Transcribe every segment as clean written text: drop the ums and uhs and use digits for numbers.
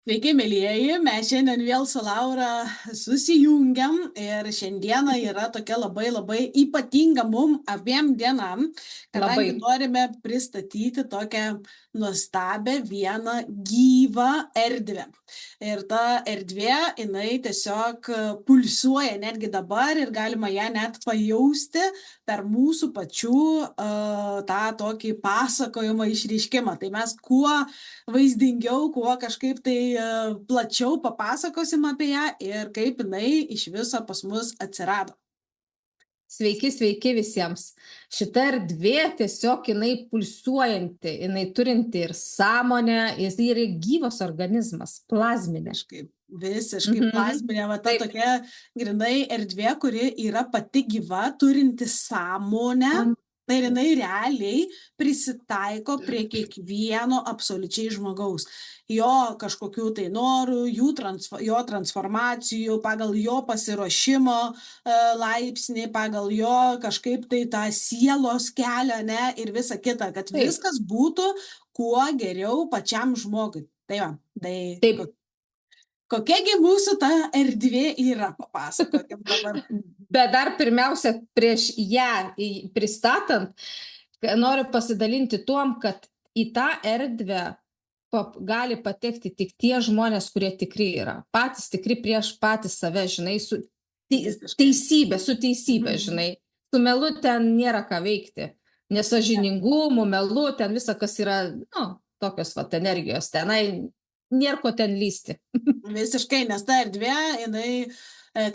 Sveiki, mėlyjeji, mes šiandien vėl su Laura susijungiam ir šiandieną yra tokia labai labai ypatinga mum abiem dienam, Labai. kadangi norime pristatyti tokią nuostabią vieną gyvą erdvę. Ir ta erdvė, jinai tiesiog pulsuoja netgi dabar ir galima ją net pajausti per mūsų pačių tą tokį pasakojimą, išreiškimą. Tai mes kuo vaizdingiau, kuo kažkaip tai plačiau papasakosim apie ją ir kaip jinai iš viso pas mus atsirado. Sveiki, sveiki visiems. Šita erdvė tiesiog jinai pulsuojanti, jinai turinti ir sąmonę, jis yra gyvas organizmas, plazminė. Visiškai plazminė, va ta Taip. tokia grinai erdvė, kuri yra pati gyva, turinti sąmonę. Tai ir jinai realiai prisitaiko prie kiekvieno absoliučiai žmogaus. Jo kažkokių tai norų, jo transformacijų, pagal jo pasiruošimo laipsnį, pagal jo kažkaip tai tą sielos kelią, ne, ir visa kita, kad Taip. viskas būtų kuo geriau pačiam žmogui. Tai va, Taip. kokiagi mūsų ta erdvė yra, papasakokim dabar. Bet dar pirmiausia, prieš ją pristatant, noriu pasidalinti tuom, kad į tą erdvę gali patekti tik tie žmonės, kurie tikri yra. Patys tikri prieš patys save, žinai, su teisybė, žinai. Su melu ten nėra ką veikti. Nesąžiningumu, melu, ten visa, kas yra, tokios energijos tenai, nėra ko ten lysti. Visiškai, nes ta erdvė, jinai,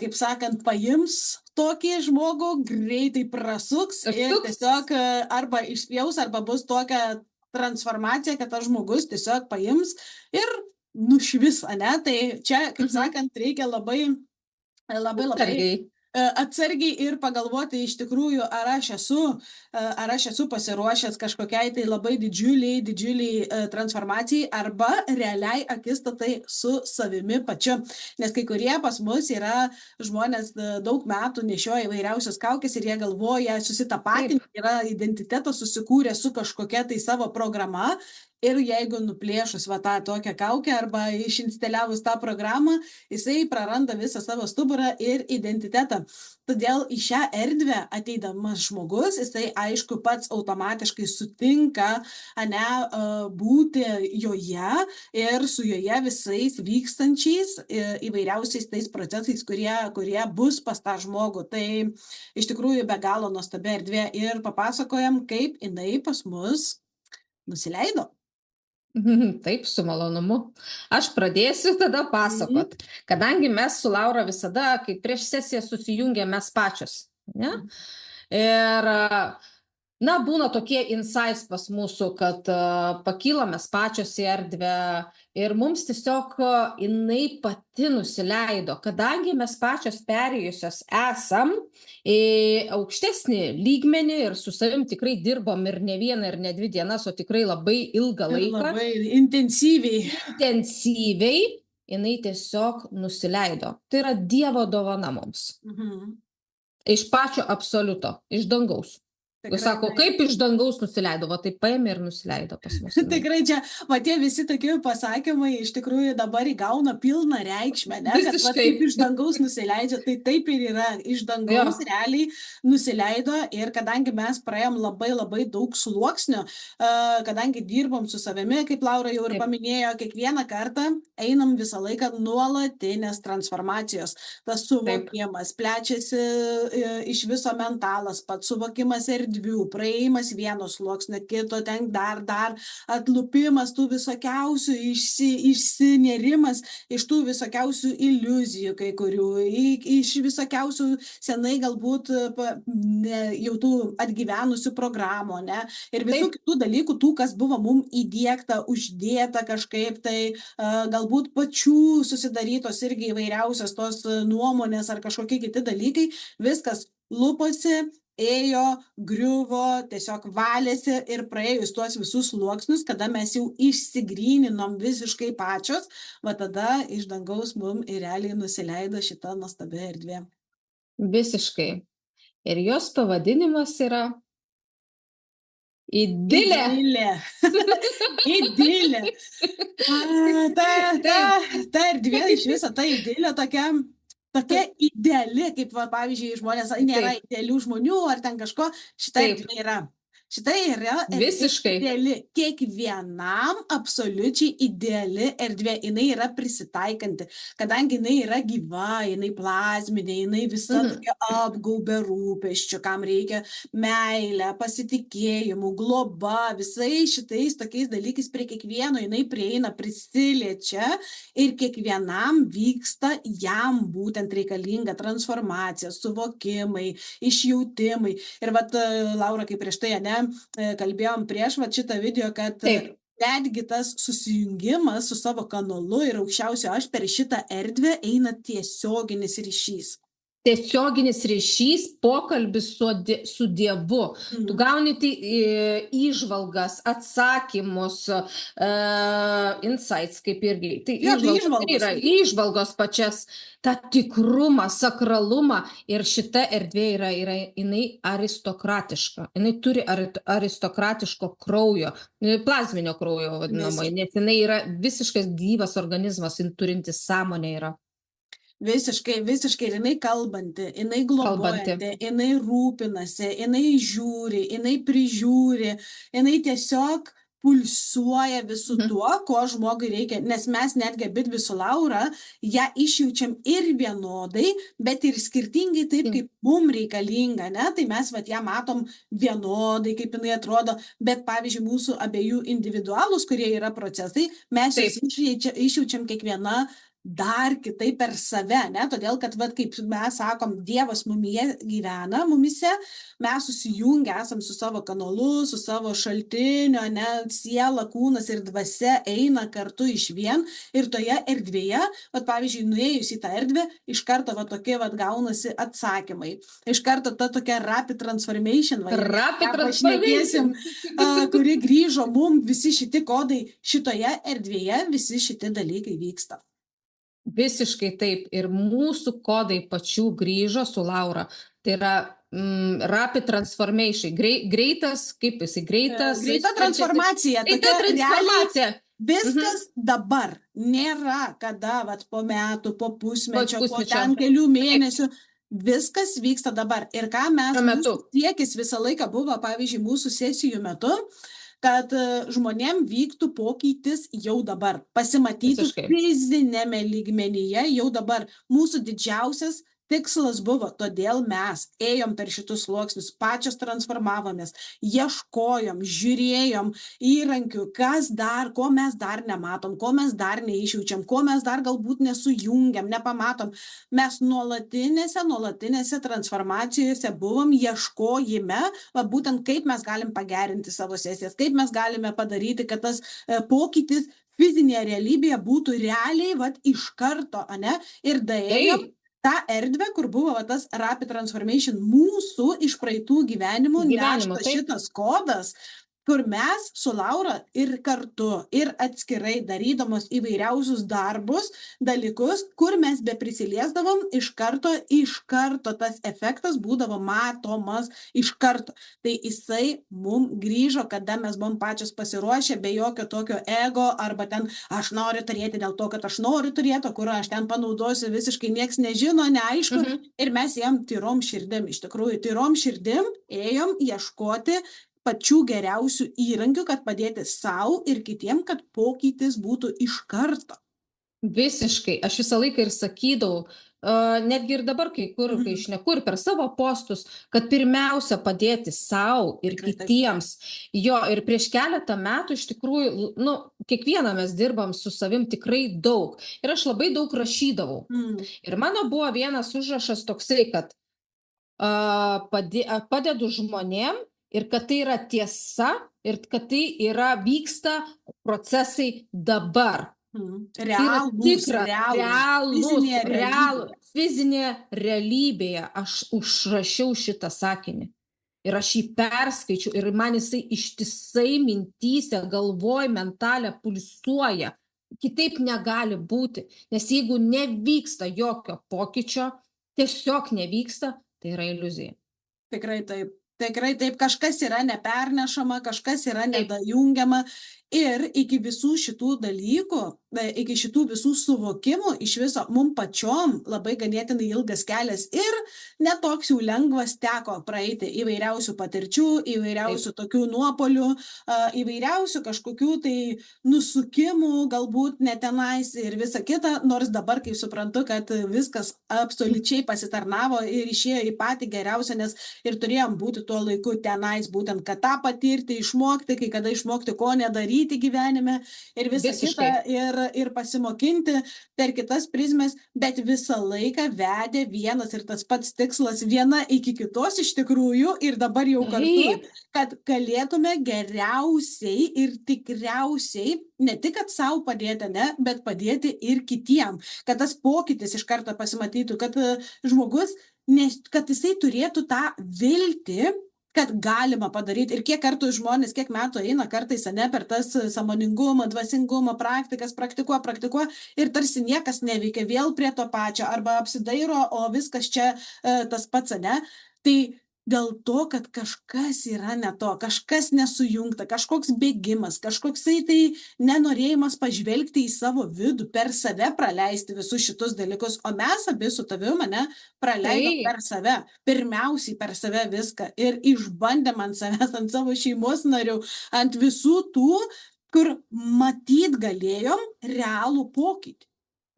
kaip sakant, paims tokį žmogų, greitai prasuks ir tiesiog arba išspjaus, arba bus tokia transformacija, kad tas žmogus tiesiog paims ir nušvis, ane? Tai čia, kaip sakant, reikia labai atsargiai ir pagalvoti iš tikrųjų, ar aš esu pasiruošęs kažkokiai tai labai didžiuliai transformacijai arba realiai akistatai su savimi pačiu. Nes kai kurie pas mus yra žmonės daug metų nešioja įvairiausias kaukės ir jie galvoja susitapatinti, yra identitetą susikūrę su kažkokia tai savo programa. Ir jeigu nuplėšus va tą tokią kaukę arba išinsteliavus tą programą, jisai praranda visą savo stuburą ir identitetą. Todėl į šią erdvę ateidamas žmogus, jisai aišku pats automatiškai sutinka, būti joje ir su joje visais vykstančiais įvairiausiais tais procesais, kurie bus pas tą žmogų. Tai iš tikrųjų be galo nuostabi erdvė ir papasakojam, kaip jinai pas mus nusileido. Taip, su malonumu. Aš pradėsiu tada pasakot. Kadangi mes su Laura visada, kai prieš sesiją susijungėm mes pačios, ne? Ir, būna tokie insights pas mūsų, kad pakylam mes pačios į erdvę ir mums tiesiog jinai pati nusileido, kadangi mes pačios perėjusios esam į aukštesnį lygmenį ir su savim tikrai dirbom ir ne vieną ir ne 2 dienas, o tikrai labai ilgą laiką. Labai intensyviai. Intensyviai jinai tiesiog nusileido. Tai yra Dievo dovana mums. Iš pačio absoliuto, iš dangaus. Sako, kaip iš dangaus nusileido, va taip paėmė ir nusileido pas mus. Tikrai čia, va tie visi tokie pasakymai iš tikrųjų dabar įgauna pilną reikšmę, ne? Kad va taip iš dangaus nusileidžia, tai taip ir yra, iš dangaus realiai nusileido ir kadangi mes praėjom labai daug sluoksnių, kadangi dirbom su savimi, kaip Laura jau ir paminėjo, kiekvieną kartą einam visą laiką nuolatinės transformacijos. Tas suvokimas, plečiasi iš viso mentalas, pats suvokimas erdvių, praėjimas vieno sluoksnio, kito, ten dar atlupimas tų visokiausių, išsinerimas iš tų visokiausių iliuzijų kai kurių, iš visokiausių senai galbūt jau tų atgyvenusių programų, ne? Ir visų kitų dalykų, tų, kas buvo mum įdiegta, uždėta kažkaip, tai galbūt pačių susidarytos irgi įvairiausios tos nuomonės ar kažkokie kiti dalykai, viskas luposi, ėjo, griuvo, tiesiog valėsi ir praėjus tuos visus sluoksnius, kada mes jau išsigryninom visiškai pačios, va tada iš dangaus mum ir realiai nusileido šita nuostabi erdvė. Visiškai. Ir jos pavadinimas yra Idilė. Idilė. ta erdvė, iš viso ta idilė tokia ideali, kaip, va, pavyzdžiui, žmonės, nėra Taip, idealių žmonių ar ten kažko, šita taip, erdvė yra. Šita yra erdvė visiškai. ideali, kiekvienam absoliučiai ideali erdvė, jinai yra prisitaikanti, kadangi jinai yra gyva, jinai plazminė, jinai visa tokia apgaubia rūpesčių, kam reikia meilę, pasitikėjimų, globa, visais šitais tokiais dalykais prie kiekvieno jinai prieina, prisiliečia ir kiekvienam vyksta jam būtent reikalinga transformacija, suvokimai, išjautimai. Ir vat, Laura, kaip prieš tai, ne, kalbėjom prieš vat šitą video, kad Taip. netgi tas susijungimas su savo kanalu ir aukščiausio aš per šitą erdvę eina tiesioginis ryšys. Tiesioginis ryšys, pokalbis su Dievu. Tu gauni įžvalgas, atsakymus, insights, kaip irgi. Tai yra įžvalgos pačias, tą tikrumą, sakralumą. Ir šita erdvė yra jinai aristokratiška. Jinai turi aristokratiško kraujo, plazminio kraujo vadinamai, nes jinai yra visiškas gyvas organizmas, turintis sąmonę yra. Visiškai, ir jinai kalbanti, jinai globojanti, jinai rūpinasi, jinai žiūri, jinai prižiūri, jinai tiesiog pulsuoja visų tuo, ko žmogui reikia, nes mes netgi abidvi su Laura ją išjaučiam ir vienodai, bet ir skirtingai taip, kaip mums reikalinga, ne? Tai mes vat ją matom vienodai, kaip jinai atrodo, bet pavyzdžiui, mūsų abiejų individualūs, kurie yra procesai, mes juos išjaučiam kiekviena dar kitaip per save, ne? Todėl, kad, vat, kaip mes sakom, Dievas mumise, mes susijungę esam su savo kanalu, su savo šaltiniu, ne? Siela, kūnas ir dvasia eina kartu iš vien ir toje erdvėje, vat, pavyzdžiui, nuėjus į tą erdvę, iš karto vat, tokie vat, gaunasi atsakymai. Iš karto ta tokia rapid transformation, kuri grįžo mum, visi šitie kodai šitoje erdvėje, visi šitie dalykai vyksta. Visiškai taip. Ir mūsų kodai pačių grįžo su Laura. Tai yra rapid transformation. Greitas, kaip jisai greitas? Greita transformacija. Viskas dabar. Nėra kada, vat, po metų, po pusmečio, po ten kelių mėnesių. Viskas vyksta dabar. Ir ką mūsų siekis visą laiką buvo, pavyzdžiui, mūsų sesijų metu, kad žmonėm vyktų pokytis jau dabar, pasimatytų fizinėme lygmenyje jau dabar. Mūsų didžiausias tikslas buvo, todėl mes ėjom per šitus sluoksnius, pačios transformavomės, ieškojom, žiūrėjom įrankių, kas dar, ko mes dar nematom, ko mes dar neišjaučiam, ko mes dar galbūt nesujungiam, nepamatom. Mes nuolatinėse transformacijose buvom, ieškojime, va, būtent kaip mes galim pagerinti savo sesijas, kaip mes galime padaryti, kad tas pokytis fizinėje realybėje būtų realiai, va, iš karto, ane, ir daėjom tą erdvę, kur buvo va, tas rapid transformation, mūsų iš praeitų gyvenimų neštas šitas kodas, kur mes su Laura ir kartu, ir atskirai darydamos įvairiausius darbus, dalykus, kur mes be prisiliesdavom, iš karto tas efektas būdavo matomas iš karto. Tai jisai mums grįžo, kada mes buvom pačios pasiruošę, be jokio tokio ego, arba ten aš noriu turėti dėl to, kad aš noriu turėti, kur aš ten panaudosiu, visiškai nieks nežino, neaišku. Ir mes jam tyrom širdim, iš tikrųjų, tyrom širdim ėjom ieškoti pačių geriausių įrankių, kad padėti savo ir kitiem, kad pokytis būtų iš karto. Visiškai. Aš visą laiką ir sakydavau, netgi ir dabar, kai šneku ir per savo postus, kad pirmiausia padėti savo ir kitiems. Jo, ir prieš keletą metų iš tikrųjų, kiekvieną mes dirbam su savim tikrai daug. Ir aš labai daug rašydavau. Ir mano buvo vienas užrašas toksai, kad padedu žmonėm, ir kad tai yra tiesa, ir kad tai vyksta procesai dabar. Fizinėje realybėje aš užrašiau šitą sakinį. Ir aš jį perskaičiu ir man jisai ištisai mintyse, galvoj, mentalė pulsuoja. Kitaip negali būti, nes jeigu nevyksta jokio pokyčio, tiesiog nevyksta, tai yra iliuzija. Tikrai taip. Tikrai taip, kažkas yra nepernešama, kažkas yra nedajungiama Ir iki visų šitų dalykų, iki šitų visų suvokimų iš viso mum pačiom labai ganėtinai ilgas kelias ir netoks jau lengvas teko praeiti įvairiausių patirčių, įvairiausių tokių nuopolių, įvairiausių kažkokių tai nusukimų, galbūt ne tenais ir visa kita, nors dabar, kai suprantu, kad viskas absoliučiai pasitarnavo ir išėjo į patį geriausią, nes ir turėjom būti tuo laiku tenais, būtent, kad tą patirti, išmokti, kai kada išmokti, ko nedaryti gyvenime ir visą kitą ir pasimokinti per kitas prizmes, bet visą laiką vedė vienas ir tas pats tikslas, viena iki kitos iš tikrųjų ir dabar jau kartu, kad galėtume geriausiai ir tikriausiai ne tik, kad savo padėti, ne, bet padėti ir kitiem, kad tas pokytis iš karto pasimatytų, kad žmogus, kad jisai turėtų tą viltį, kad galima padaryti. Ir kiek kartų žmonės, kiek metų eina kartais, ne, per tas sąmoningumo, dvasingumo praktikas, praktikuoja ir tarsi niekas neveikia, vėl prie to pačio, arba apsidairo, o viskas čia tas pats, ne. Tai dėl to, kad kažkas yra ne to, kažkas nesujungta, kažkoks bėgimas, kažkoksai tai nenorėjimas pažvelgti į savo vidų, per save praleisti visus šitus dalykus, o mes abi su tavim, ne, praleidom per save, pirmiausiai per save viską ir išbandėm ant savęs, ant savo šeimos narių, ant visų tų, kur matyt galėjom realų pokytį.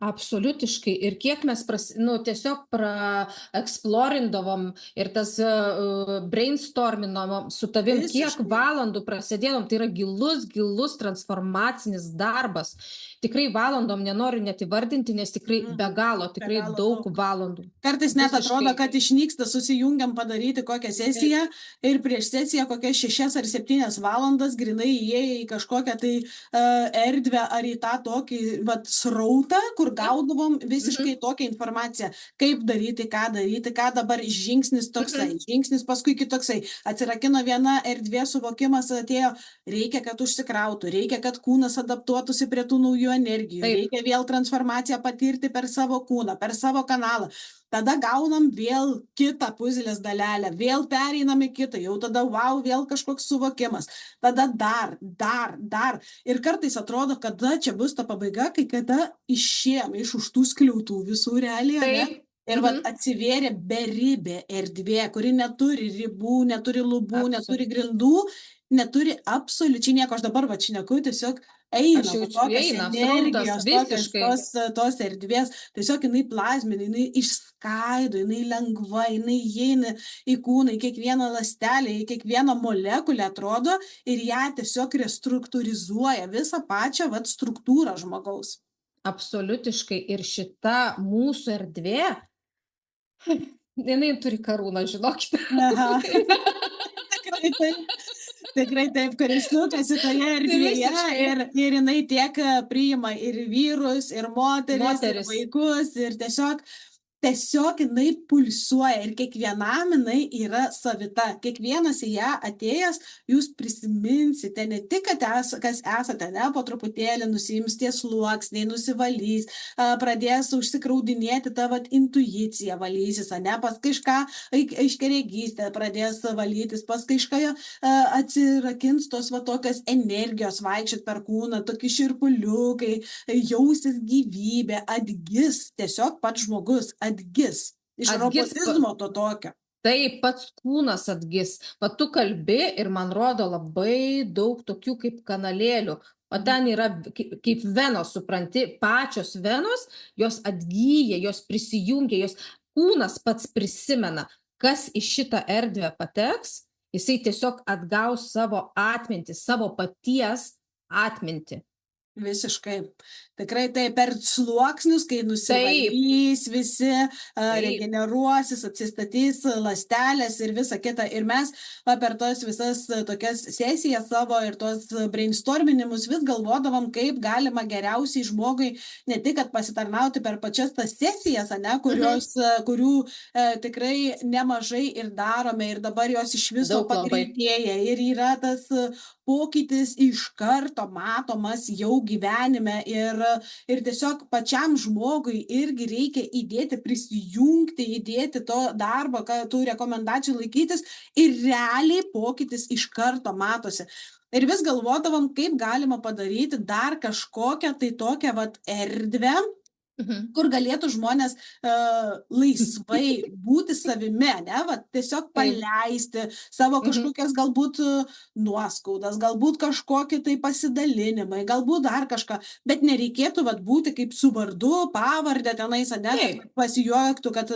Absoliutiškai. Ir kiek mes tiesiog praeksplorindavom ir tas brainstorminavom su tavim, kiek valandų prasidėdom, tai yra gilus transformacinis darbas. Tikrai valandom nenoriu net įvardinti, nes tikrai be galo, tikrai daug valandų. Kartais net atrodo, kad išnyksta, susijungiam padaryti kokią sesiją ir prieš sesiją kokias 6 ar 7 valandas grinai įėję į kažkokią tai erdvę ar į tą tokį srautą, kur gaudavom visiškai tokią informaciją, kaip daryti, ką dabar žingsnis toksai, žingsnis paskui kitoksai. Atsirakino viena erdvė, suvokimas atėjo, reikia, kad užsikrautų, reikia, kad kūnas adaptuotųsi prie tų naujų energijų, reikia vėl transformaciją patirti per savo kūną, per savo kanalą. Tada gaunam vėl kitą puzlės dalelę, vėl pereinam į kitą, jau tada wow, vėl kažkoks suvokimas, tada dar. Ir kartais atrodo, kada čia bus ta pabaiga, kai kada išėjom iš už tų skliautų visų realiai, ne? Ir atsivėrė beribė erdvė, kuri neturi ribų, neturi lubų, neturi grindų, neturi absoliučiai nieko. Aš dabar šneku, tiesiog eina tokios energijos, tos erdvės, tiesiog jinai plazminė, jinai išskaido, jinai lengva, jinai įeina į kūną, į kiekvieną ląstelę, į kiekvieną molekulę atrodo ir ją tiesiog restruktūrizuoja visą pačią struktūrą žmogaus. Absoliutiškai. Ir šita mūsų erdvė, jinai turi karūną, žinokite. Tikrai taip, kuris sukasi toje erdvėje ir jinai tiek priima ir vyrus, ir moteris, ir vaikus, ir tiesiog jinai pulsuoja ir kiekvienam jinai yra savita. Kiekvienas į ją atėjęs, jūs prisiminsite ne tik, kad kas esate, ne, po truputėlį nusiims tie sluoksniai, nusivalys, pradės užsikraudinėti tą intuiciją valysis, ne, pas kažką aiškiaregystė pradės valytis, pas kažką atsirakins tos tokios energijos vaikščiot per kūną, tokie širpuliukai, jausis gyvybė, atgis, tiesiog pats žmogus atgis iš robotizmo to tokio. Taip, pats kūnas atgis. Tu kalbi ir man rodo labai daug tokių kaip kanalėlių. O ten yra kaip venos, supranti, pačios venos, jos atgyja, jos prisijungia, jos kūnas pats prisimena, kas į šitą erdvę pateks, jisai tiesiog atgaus savo atmintį, savo paties atmintį. Visiškai. Tikrai tai per sluoksnius, kai nusivalys visi, regeneruosis, atsistatys ląstelės ir visa kita. Ir mes per tos visas tokias sesijas savo ir tos brainstorminimus vis galvodavom, kaip galima geriausiai žmogui ne tik, kad pasitarnauti per pačias tas sesijas, ne, kurių tikrai nemažai ir darome ir dabar jos iš viso pagreitėja. Ir yra tas pokytis iš karto matomas jau gyvenime ir tiesiog pačiam žmogui irgi reikia įdėti, prisijungti, įdėti to darbo, tų rekomendacijų laikytis ir realiai pokytis iš karto matosi. ir vis galvodavom, kaip galima padaryti dar kažkokią tai tokią vat erdvę, kur galėtų žmonės laisvai būti savimi, ne, va, tiesiog paleisti savo kažkokias galbūt nuoskaudas, galbūt kažkokie tai pasidalinimai, galbūt dar kažką, bet nereikėtų vat, būti kaip su vardu, pavardė tenais, ne, kad pasijuoktų, kad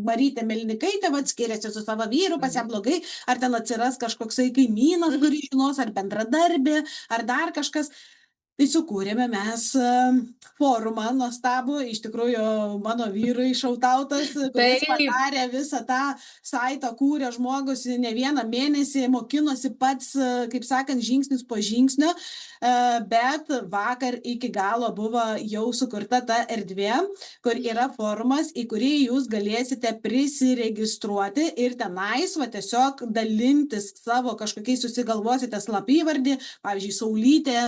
Marytė Melnikaitė vat, skiriasi su savo vyru, pas ją blogai, ar ten atsiras kažkoksai kaimynas, kuris žinos, ar bendradarbė, ar dar kažkas. Tai sukūrėme mes forumą nuostabų, iš tikrųjų mano vyrui šautautas, kuris padarė visą tą saitą, kūrė žmogus ne vieną mėnesį, mokinosi pats, kaip sakant, žingsnis po žingsnio, bet vakar iki galo buvo jau sukurta ta erdvė, kur yra forumas, į kurį jūs galėsite prisiregistruoti ir tenais va, tiesiog dalintis savo kažkokiais susigalvosite slapyvardį, pavyzdžiui, Saulytė,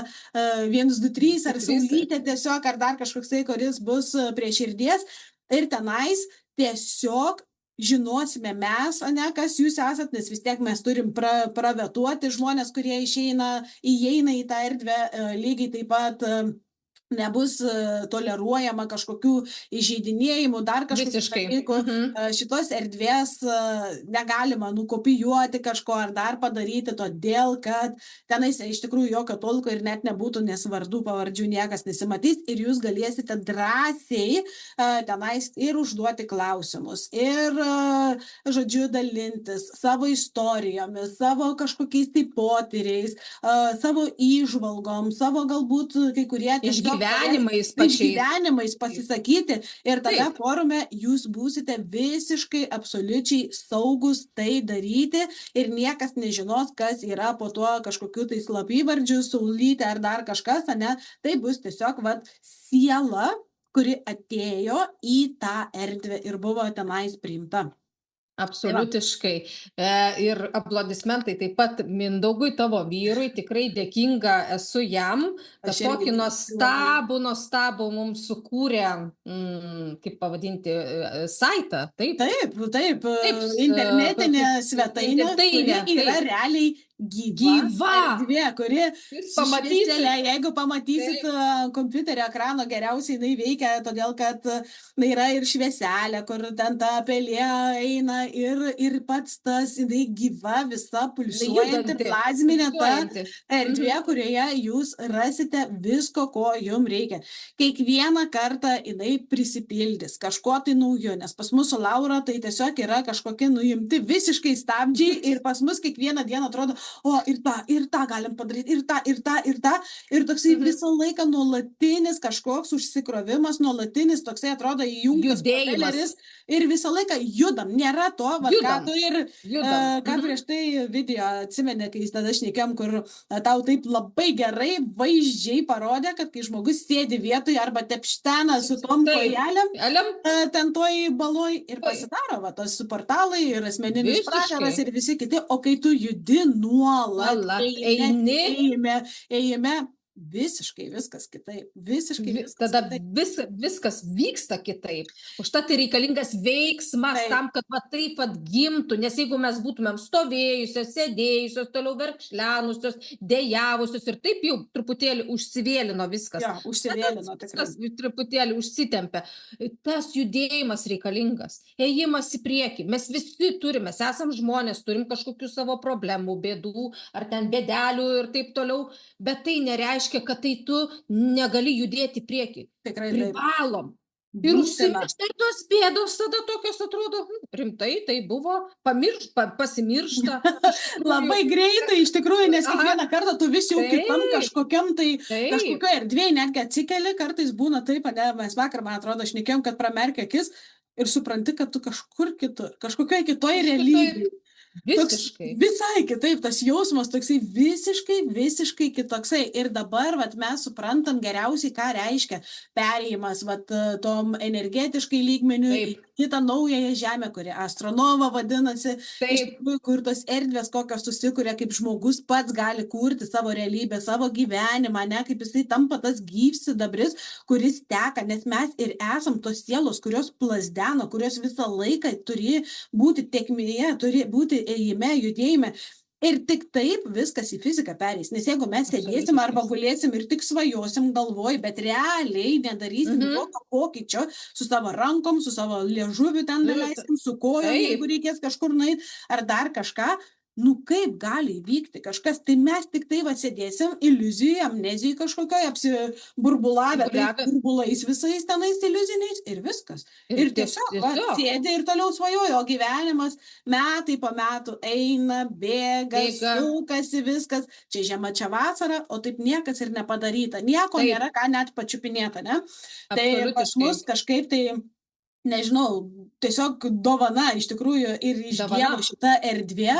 123 ar Saulytė tiesiog, ar dar kažkoksai, kuris bus prie širdies. Ir tenais tiesiog žinosime mes, ne, kas jūs esat, nes vis tiek mes turim pravetuoti žmonės, kurie įeina į tą erdvę, lygiai taip pat nebus toleruojama kažkokių įžeidinėjimų, dar kažkokių dalykų. Šitos erdvės negalima nukopijuoti kažko ar dar padaryti, todėl kad tenais iš tikrųjų jokio tolko ir net nebūtų, nes vardų, pavardžių niekas nesimatys ir jūs galėsite drąsiai tenais ir užduoti klausimus, ir, žodžiu, dalintis savo istorijomis, savo kažkokiais tai potyriais, savo įžvalgom, savo galbūt kai kurie tiesiog gyvenimais pasisakyti ir tada forume jūs būsite visiškai absoliučiai saugus tai daryti ir niekas nežinos, kas yra po tuo kažkokiu tai slapyvardžiu, Saulytė ar dar kažkas, ne, tai bus tiesiog vat siela, kuri atėjo į tą erdvę ir buvo tenais priimta. Absoliutiškai. Ir aplodismentai taip pat Mindaugui, tavo vyrui, tikrai dėkinga esu jam, kad tokį nuostabų mums sukūrė, kaip pavadinti, saitą. Taip, internetinė svetainė, kuri yra realiai gyva erdvė, kuri švieselė, jeigu pamatysit kompiuterio ekrano, geriausiai jinai veikia, todėl kad yra ir švieselė, kur ten ta pelė eina ir pats tas jinai gyva, visa pulsuojanti, plazminė ta erdvė, kurioje jūs rasite visko, ko jums reikia. Kiekvieną kartą jinai prisipildys kažko tai naujo, nes pas mus su Laura tai tiesiog yra kažkokie nuimti visiškai stabdžiai ir pas mus kiekvieną dieną atrodo, o ir tą galim padaryti, ir tą, ir toksai visą laiką nuolatinis kažkoks užsikrovimas, nuolatinis toksai atrodo įjungtas propeleris ir visą laiką judam, nėra to, ką tu ir, ką prieš tai video atsimeni, kai tada šnekėm, kur tau taip labai gerai vaizdžiai parodė, kad kai žmogus sėdi vietoj arba tepštena su tom kojelėm, ten toj baloj ir pasidaro, va, tos portalai ir asmeninis pragaras ir visi kiti, o kai tu judi nuolat, ėjime, visiškai viskas kitaip. Tada viskas vyksta kitaip. Užtat reikalingas veiksmas tam, kad va taip atgimtų, nes jeigu mes būtumėm stovėjusios, sėdėjusios, toliau verkšlenusios, dejavusios ir taip jau truputėlį užsivėlino viskas. Ja, užsivėlino tikrai. Truputėlį užsitempė. Tas judėjimas reikalingas, ėjimas į priekį. Mes visi turime, mes esam žmonės, turim kažkokių savo problemų, bėdų, ar ten bėdelių ir taip toliau, bet tai nereiškia, kad tai tu negali judėti prieki. Tikrai privalom. Ir užsimiršta ir tos bėdos tada tokios atrodo, rimtai, tai buvo pasimiršta. Labai greitai, iš tikrųjų, nes kiekvieną kartą tu vis jau kitam kažkokiam kažkokio erdvėje netgi atsikeli, kartais būna taip, mes vakar, man atrodo, šnekėjom, kad pramerkia akis ir supranti, kad tu kažkur kitur, kažkokioje kitoje realybėje. Visai kitaip, tas jausmas toksai visiškai kitoksai. Ir dabar vat, mes suprantam geriausiai, ką reiškia perėjimas tom energetiškai lygmeniu į kitą naująją žemę, kuri Astronova vadinasi, kur tos erdvės kokios susikuria, kaip žmogus pats gali kurti savo realybę, savo gyvenimą, ne, kaip jisai tampa tas gyvsidabris, kuris teka, nes mes ir esam tos sielos, kurios plazdeno, kurios visą laiką turi būti tėkmėje, turi būti ėjime, judėjime. Ir tik taip viskas į fiziką pereis. Nes jeigu mes sėdėsim arba gulėsim ir tik svajosim galvoj, bet realiai nedarysim jokio pokyčio su savo rankom, su savo liežuviu ten daleiskim, su kojom, jeigu reikės kažkur nueit, ar dar kažką, nu kaip gali įvykti kažkas, tai mes tik tai va sėdėsim iliuzijai, amnezijai kažkokioj, apsiburbulavę tais burbulais visais tenais iliuziniais ir viskas. Ir tiesiog va, sėdė ir toliau svajojo, o gyvenimas metai po metų eina, bėga, sukasi viskas, čia žiema, čia vasara, o taip niekas ir nepadaryta, nieko nėra ką net pačiupinėta, ne? Tai pas mus kažkaip tai, nežinau, tiesiog dovana iš tikrųjų ir iš Dievo šita erdvė,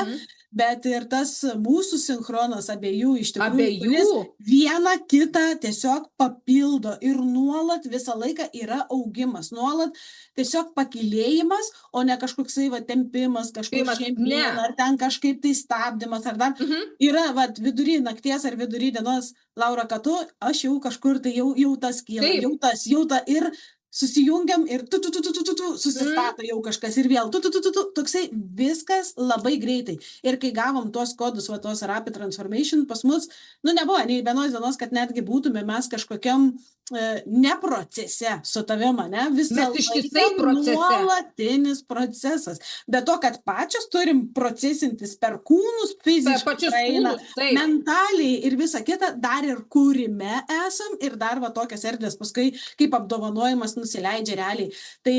bet ir tas mūsų sinchronas abiejų iš tikrųjų, kuris vieną kitą tiesiog papildo ir nuolat visą laiką yra augimas, nuolat tiesiog pakilėjimas, o ne kažkoksai va tempimas, kažkur žemyn, ar ten kažkaip tai stabdymas, ar dar yra va vidury nakties ar vidury dienos, Laura, kad tu, aš jau kažkur tai jau tas kyla, jau ta ir susijungiam ir susistato jau kažkas ir vėl toksai viskas labai greitai. Ir kai gavom tuos kodus, va tos Rapid Transformation pas mus, nu nebuvo nei vienos dienos, kad netgi būtume mes kažkokiam ne procese su tavim, ne? Visą laiką nuolatinis procesas. Be to, kad pačios turim procesintis per kūnus, fiziškai praeina, mentaliai ir visa kita, dar ir kūrime esam ir dar va tokias erdvės paskui kaip apdovanojimas nusileidžia realiai. Tai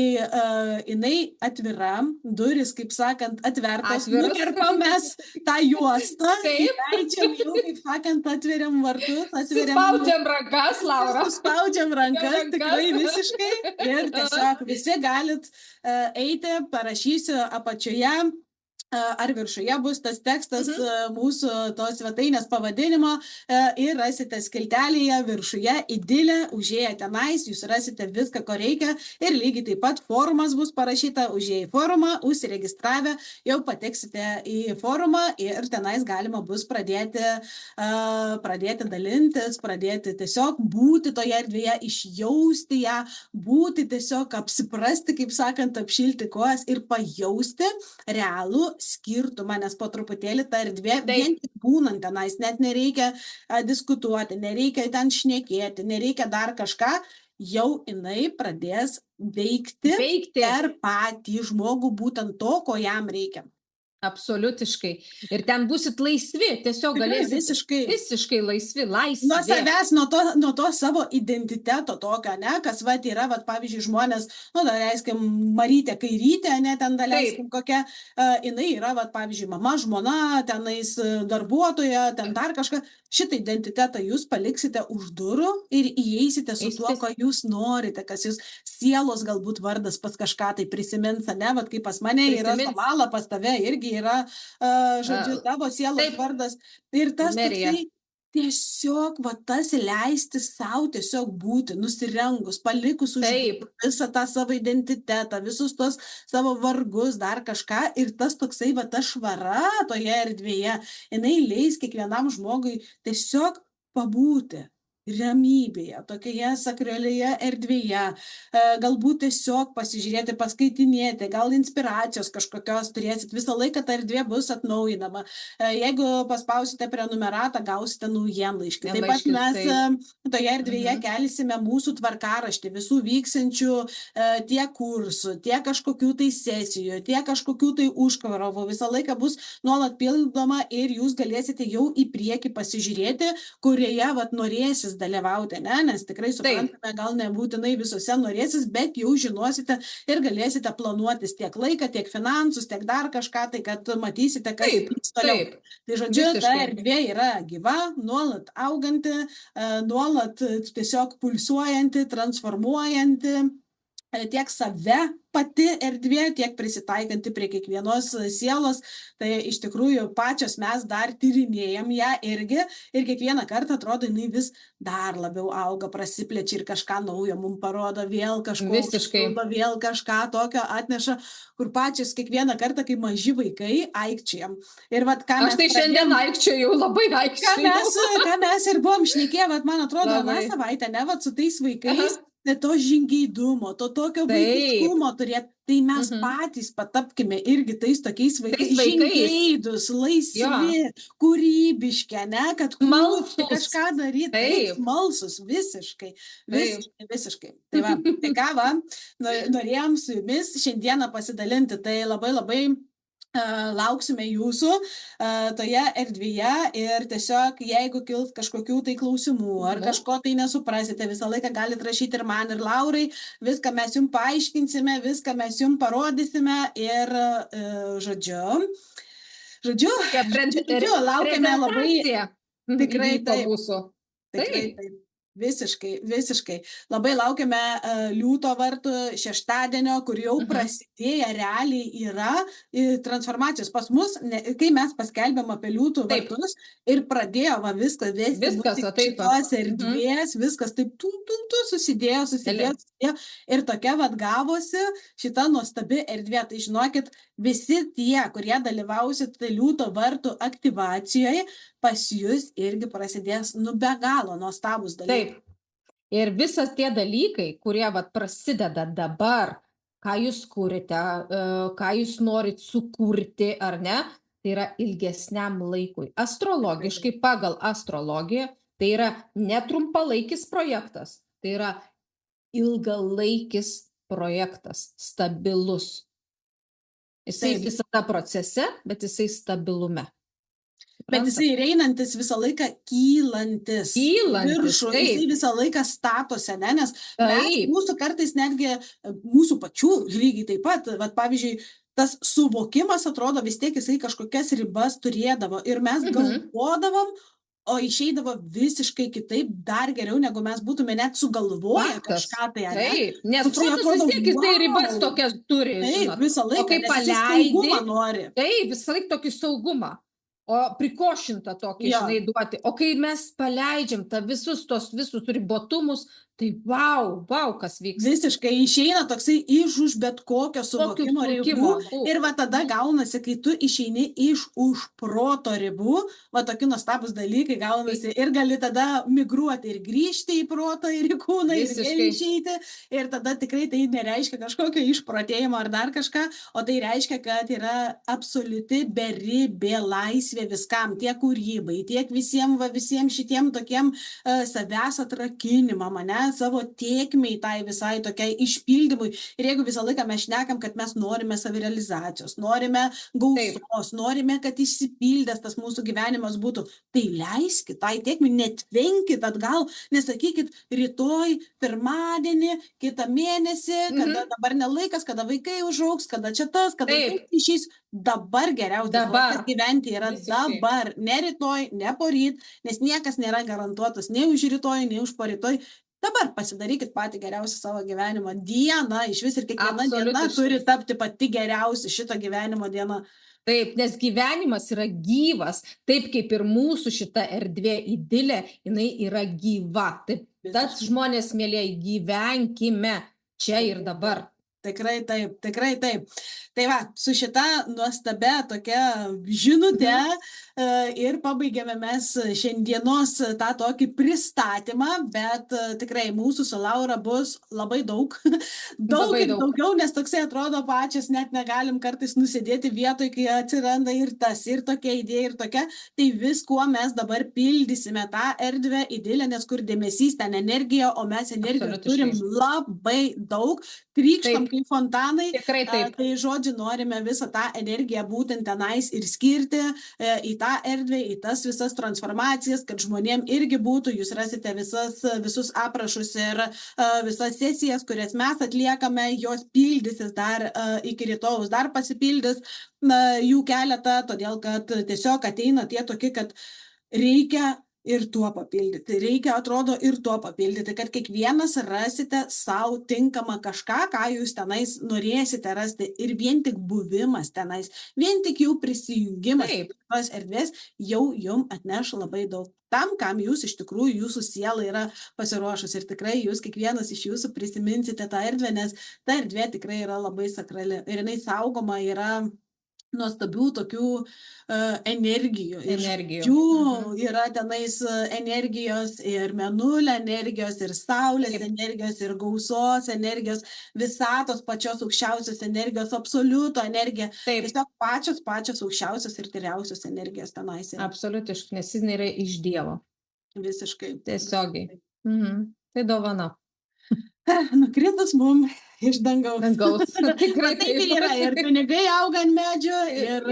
jinai atvira, duris, kaip sakant, atvertas, nukerpam mes tą juostą, leidžiam jau, kaip sakant, atveriam vartus, spaudžiam rankas, Laura. Spaudžiam rankas, tikrai visiškai ir tiesiog visi galit eiti, parašysiu apačioje ar viršuje bus tas tekstas mūsų tos svetainės pavadinimo ir rasite skiltelėje viršuje idilė, užėję tenais, jūs rasite viską, ko reikia ir lygiai taip pat forumas bus parašyta, užėję į forumą, užsiregistravę, jau pateksite į forumą ir tenais galima bus pradėti dalintis, pradėti tiesiog būti toje erdvėje, išjausti ją, būti tiesiog apsiprasti, kaip sakant, apšilti kojas ir pajausti realų skirtumą, nes po truputėlį ta erdvė, vien tik būnant tenais, net nereikia diskutuoti, nereikia ten šnekėti, nereikia dar kažką, jau jinai pradės veikti per patį žmogų, būtent to, ko jam reikia. Absoliutiškai. Ir ten būsit laisvi, tiesiog galėsit visiškai laisvi, laisvi. Nuo savęs, nuo to savo identiteto tokio, ne, kas vat yra, vat, pavyzdžiui, žmonės, nu, daleiskim, Marytė Kairytė, ne, ten daleiskim kokia, jinai yra, vat, pavyzdžiui, mama, žmona, tenais darbuotoja, ten dar kažką, šitą identitetą jūs paliksite už durų ir įeisite su tuo, ko jūs norite, kas jūs sielos galbūt vardas pas kažką tai prisimins, ne, vat, kaip pas mane yra Samala, pas tave irgi yra, žodžiu, tavo sielos vardas. Ir tas toksai tiesiog, va, tas leisti savo tiesiog būti, nusirengus, palikus už visą tą savo identitetą, visus tos savo vargus, dar kažką. Ir tas toksai, va, ta švara toje erdvėje, jinai leis kiekvienam žmogui tiesiog pabūti ramybėje, tokioje sakralioje erdvėje, galbūt tiesiog pasižiūrėti, paskaitinėti, gal inspiracijos kažkokios turėsit, visą laiką ta erdvė bus atnaujinama. Jeigu paspausite prenumeratą, gausite naujienlaiškį. Taip pat mes toje erdvėje kelsime mūsų tvarkaraštį, visų vyksiančių tiek kursų, tiek kažkokių tai sesijų, tiek kažkokių tai užkvarovų, visą laiką bus nuolat pildoma ir jūs galėsite jau į priekį pasižiūrėti, kurioje vat norėsis dalyvauti, ne? Nes tikrai suprantame, gal nebūtinai visose norėsis, bet jau žinosite ir galėsite planuotis tiek laiką, tiek finansus, tiek dar kažką, tai kad matysite, kas vyks toliau. Tai žodžiu, ta erdvė yra gyva, nuolat auganti, nuolat tiesiog pulsuojanti, transformuojanti, tiek save pati erdvė, tiek prisitaikanti prie kiekvienos sielos, tai iš tikrųjų pačios mes dar tyrinėjam ją irgi ir kiekvieną kartą atrodo, jinai vis dar labiau auga, prasiplečia ir kažką naujo mums parodo, vėl kažką tokio atneša, kur pačios kiekvieną kartą, kai maži vaikai, aikčiojam. Ir vat, ką aš tai šiandien aikčiojau, labai aikčiojau. Ką mes ir buvom šnekėję, vat, man atrodo, na savaitę, ne, vat, su tais vaikais, to žingeidumo, to tokio Taip. vaikiškumo turėt, tai mes Mhm. patys patapkime irgi tais tokiais Tais vaikais, vaikais. žingeidūs, Jo. laisvi, kūrybiški, ane, kad kurti, Smalsūs. kažką daryti, taip, Taip. smalsus, visiškai, Taip. visiškai, visiškai. Tai va, tai ką va, norėjom su jumis šiandieną pasidalinti, tai labai labai lauksime jūsų toje erdvėje ir tiesiog, jeigu kils kažkokių tai klausimų ar kažko tai nesuprasite, visą laiką galite rašyti ir man, ir Laurai, viską mes jums paaiškinsime, viską mes jums parodysime ir žodžiu, laukiame labai, Prezentacija tikrai įvyko taip. mūsų. Tikrai Taip. taip. Visiškai, visiškai. Labai laukiame Liūto vartų šeštadienio, kur jau prasidėję realiai yra transformacijos pas mus, kai mes paskelbėm apie Liūtų Taip. vartus ir pradėjo va viską vesti Viskas, va taip va. šitos erdvės, viskas taip susidėjo ir tokia vad gavosi šita nuostabi erdvė. Tai žinokit, visi tie, kurie dalyvausit Liūto vartų aktyvacijoje, pas jūs irgi prasidės be galo nuostabus dalykai. Taip. Ir visas tie dalykai, kurie vat prasideda dabar, ką jūs kurite, ką jūs norit sukurti ar ne, tai yra ilgesniam laikui. Astrologiškai, pagal astrologiją, tai yra netrumpalaikis projektas, tai yra ilgalaikis projektas, stabilus. Jisai visada procese, bet jisai stabilume. Bet jisai ir einantis visą laiką kylantis. Viršų, jisai visą laiką statosi, ne? Nes mūsų kartais netgi, mūsų pačių lygiai taip pat, vat, pavyzdžiui, tas suvokimas atrodo vis tiek jisai kažkokias ribas turėdavo ir mes galvodavom, o išeidavo visiškai kitaip, dar geriau, negu mes būtume net sugalvoję kažką tai, ne? Taip, nes protas vis tiek jisai ribas tokias turi, žinot. Taip, visą laiką, nes jisai saugumą nori. Taip, visą laiką tokį saugumą. O prikošintą tokį, žinai, duoti. O kai mes paleidžiam visus ribotumus, tai vau, kas vyksta. Visiškai išeina toksai už bet kokio suvokimo ribų. Ir va tada gaunasi, kai tu išeini už proto ribų, va tokie nuostabus dalykai gaunasi ir gali tada migruoti ir grįžti į protą ir į kūną ir vėl išeiti. Ir tada tikrai tai nereiškia kažkokio išprotėjimo ar dar kažką, o tai reiškia, kad yra absoliuti beribė laisvė viskam, tiek kūrybai, tiek visiems šitiem tokiem savęs atrakinimam, ane, savo tėkmei tai visai tokiai išpildymui. Ir jeigu visą laiką mes šnekam, kad mes norime savirealizacijos, norime gausos, norime, kad išsipildęs tas mūsų gyvenimas būtų, tai leiskit tai tėkmei, netvenkit atgal, nesakykit rytoj, pirmadienį, kitą mėnesį, kada dabar nelaikas, kada vaikai užaugs, kada čia tas, kada išeis. Dabar geriausias laikas gyventi yra dabar, ne rytoj, ne poryt, nes niekas nėra garantuotas nei už rytoj, nei už porytoj. Dabar pasidarykit patį geriausią savo gyvenimo dieną, iš vis ir kiekviena diena turi tapti pati geriausia šito gyvenimo diena. Taip, nes gyvenimas yra gyvas, taip kaip ir mūsų šita erdvė idilė, jinai yra gyva. Taip, tad žmonės, mėlyje, gyvenkime čia ir dabar. Tikrai taip, tikrai taip. Tai va, su šita nuostabia tokia žinute ir pabaigėme mes šiandienos tą tokį pristatymą, bet tikrai mūsų su Laura bus labai daug, daugiau, nes toksai atrodo pačios net negalim kartais nusidėti vietoj, kai atsiranda ir tas, ir tokia idėja, ir tokia, tai viskuo mes dabar pildysime tą erdvę idilę, nes kur dėmesys, ten energija, o mes energijos turim labai daug, krykštam kaip fontanai, tai žodžiu, norime visą tą energiją būtent tenais ir skirti į tą erdvę, į tas visas transformacijas, kad žmonėm irgi būtų, jūs rasite visus aprašus ir visas sesijas, kurias mes atliekame, jos pildysis dar iki rytojaus, dar pasipildys jų keletą, todėl kad tiesiog ateina tie tokie, kad reikia ir tuo papildyti. Reikia, atrodo, ir tuo papildyti, kad kiekvienas rasite savo tinkamą kažką, ką jūs tenais norėsite rasti. Ir vien tik buvimas tenais, vien tik jų prisijungimas į tos erdvės jau jums atneš labai daug. Tam, kam jūs iš tikrųjų, jūsų siela yra pasiruošus. Ir tikrai jūs, kiekvienas iš jūsų prisiminsite tą erdvę, nes ta erdvė tikrai yra labai sakrali. Ir jinai saugoma yra nuostabių tokių energijų. Iš Energijų. jų yra tenais energijos ir mėnulio energijos, ir saulės Taip. energijos, ir gausos energijos, visatos pačios aukščiausios energijos, absoliuto energija. Taip, Tiesiog pačios aukščiausios ir tyriausios energijos tenais yra. absoliutiškai, nes jis yra iš Dievo. Visiškai. Tiesiogiai. Tai dovana. Nukritus mum iš dangaus. Dangaus. Tikrai Va taip ir yra. Ir pinigai auga ant medžio, ir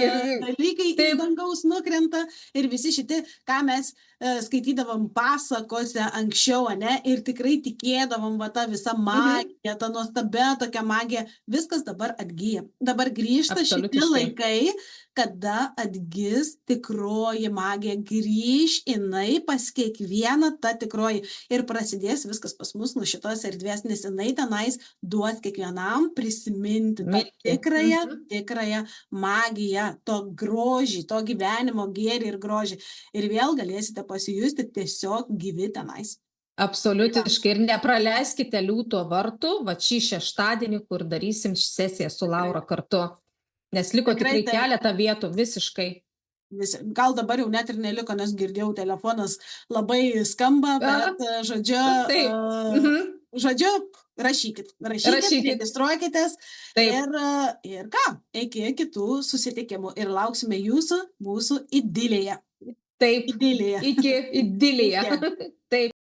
dalykai iš dangaus nukrenta. Ir visi šitie, ką mes skaitydavom pasakose anksčiau, ane, ir tikrai tikėdavom, va ta visa magija, ta nuostabia tokia magija, viskas dabar atgyja. Dabar grįžta šitie laikai, kada atgis tikroji magija, grįž jinai pas kiekvieną ta tikroji ir prasidės viskas pas mus nuo šitos erdvės, nes jinai tenais duos kiekvienam prisiminti tą tikrąją magiją, to grožį, to gyvenimo gėrį ir grožį. Ir vėl galėsite pasijusti tiesiog gyvi tenais. Absoliutiškai. Ir nepraleiskite liūto vartų, va šį šeštadienį, kur darysim sesiją su Laura kartu. Nes liko tikrai keletą vietų visiškai. Gal dabar jau net ir neliko, nes girdėjau, telefonas labai skamba, bet žodžiu, rašykit, registruokitės ir ką, iki kitų susitikimų ir lauksime jūsų mūsų idilėje. Taip, iki idilėje. Taip.